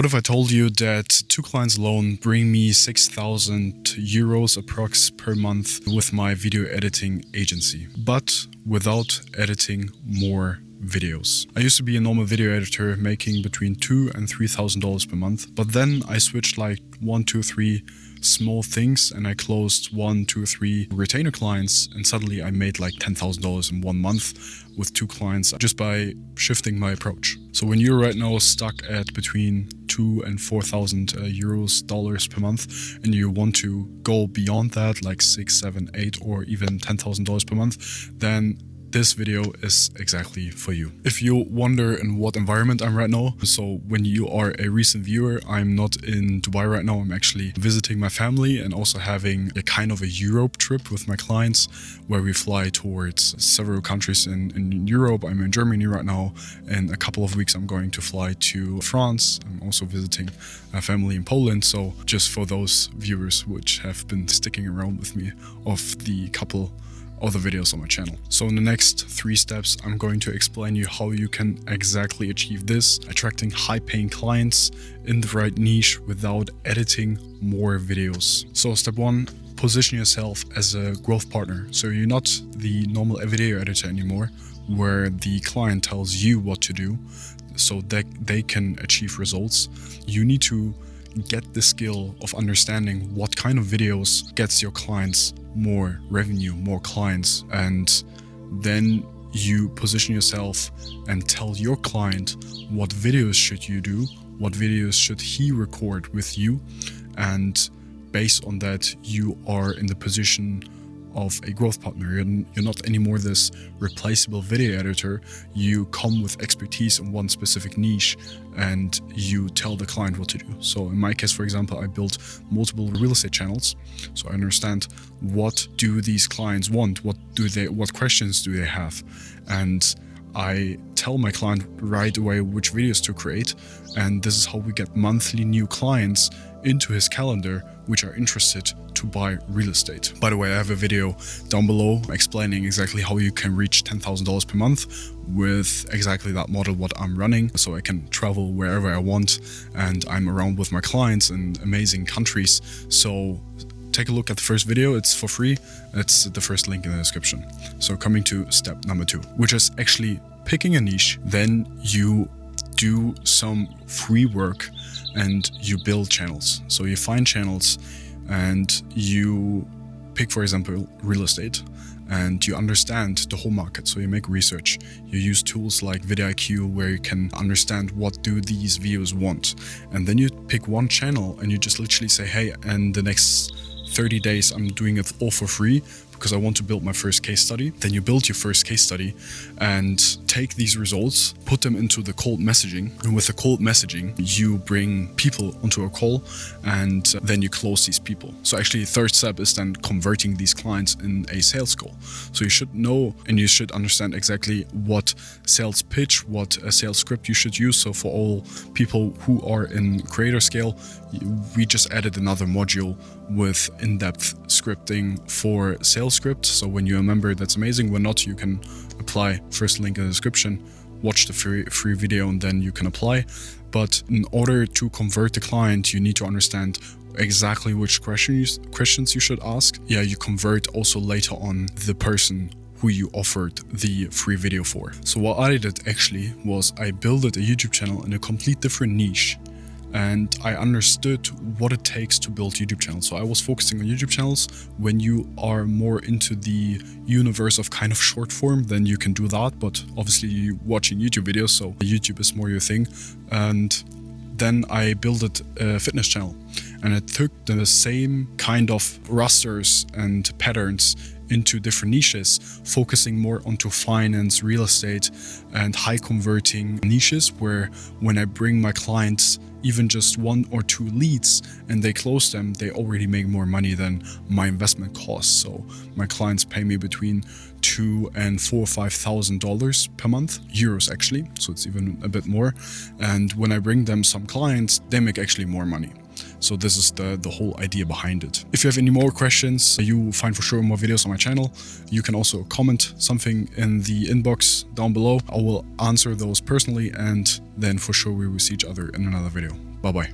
What if I told you that 2 clients alone bring me 6,000 euros approx per month with my video editing agency, but without editing more videos? I used to be a normal video editor making between $2,000 and $3,000 per month, but then I switched like 1, 2, 3 small things and I closed 1, 2, 3 retainer clients, and suddenly I made like $10,000 in 1 month with 2 clients just by shifting my approach. So when you're right now stuck at between 2,000 and 4,000 dollars per month and you want to go beyond that, like 6, 7, 8 or even $10,000 per month, then this video is exactly for you. If you wonder in what environment I'm right now, so when you are a recent viewer, I'm not in Dubai right now. I'm actually visiting my family and also having a kind of a Europe trip with my clients where we fly towards several countries in Europe. I'm in Germany right now. In a couple of weeks, I'm going to fly to France. I'm also visiting a family in Poland. So just for those viewers which have been sticking around with me of the couple other videos on my channel. So in the next 3 steps, I'm going to explain you how you can exactly achieve this, attracting high-paying clients in the right niche without editing more videos. So step 1, position yourself as a growth partner. So you're not the normal video editor anymore, where the client tells you what to do so that they can achieve results. You need to get the skill of understanding what kind of videos gets your clients more revenue, more clients, and then you position yourself and tell your client what videos should you do, what videos should he record with you, and based on that you are in the position of a growth partner. You're not anymore this replaceable video editor. You come with expertise in one specific niche and you tell the client what to do. So in my case, for example, I built multiple real estate channels. So I understand what do these clients want, what questions do they have, and I tell my client right away which videos to create, and this is how we get monthly new clients into his calendar which are interested to buy real estate. By the way, I have a video down below explaining exactly how you can reach $10,000 per month with exactly that model what I'm running, so I can travel wherever I want and I'm around with my clients in amazing countries. So take a look at the first video, it's for free. It's the first link in the description. So coming to step number 2, which is actually picking a niche. Then you do some free work and you build channels. So you find channels and you pick, for example, real estate, and you understand the whole market. So you make research, you use tools like vidIQ where you can understand what do these viewers want. And then you pick one channel and you just literally say, hey, in the next 30 days, I'm doing it all for free because I want to build my first case study. Then you build your first case study and take these results, put them into the cold messaging. And with the cold messaging, you bring people onto a call and then you close these people. So actually the third step is then converting these clients in a sales call. So you should know and you should understand exactly what sales pitch, what a sales script you should use. So for all people who are in Creator Scale, we just added another module with in-depth scripting for sales script. So when you're a member, that's amazing. When not, you can apply. First link in the description. Watch the free video and then you can apply. But in order to convert the client, you need to understand exactly which questions you should ask. Yeah, you convert also later on the person who you offered the free video for. So what I did actually was I built a YouTube channel in a complete different niche. And I understood what it takes to build YouTube channels. So I was focusing on YouTube channels. When you are more into the universe of kind of short form, then you can do that. But obviously you're watching YouTube videos, so YouTube is more your thing. And then I built a fitness channel. And I took the same kind of rosters and patterns into different niches, focusing more onto finance, real estate, and high converting niches where when I bring my clients even just 1 or 2 leads and they close them, they already make more money than my investment costs. So my clients pay me between $2,000 and $4,000 or $5,000 per month, euros actually, so it's even a bit more. And when I bring them some clients, they make actually more money. So this is the whole idea behind it. If you have any more questions, you will find for sure more videos on my channel. You can also comment something in the inbox down below. I will answer those personally, and then for sure we will see each other in another video. Bye bye.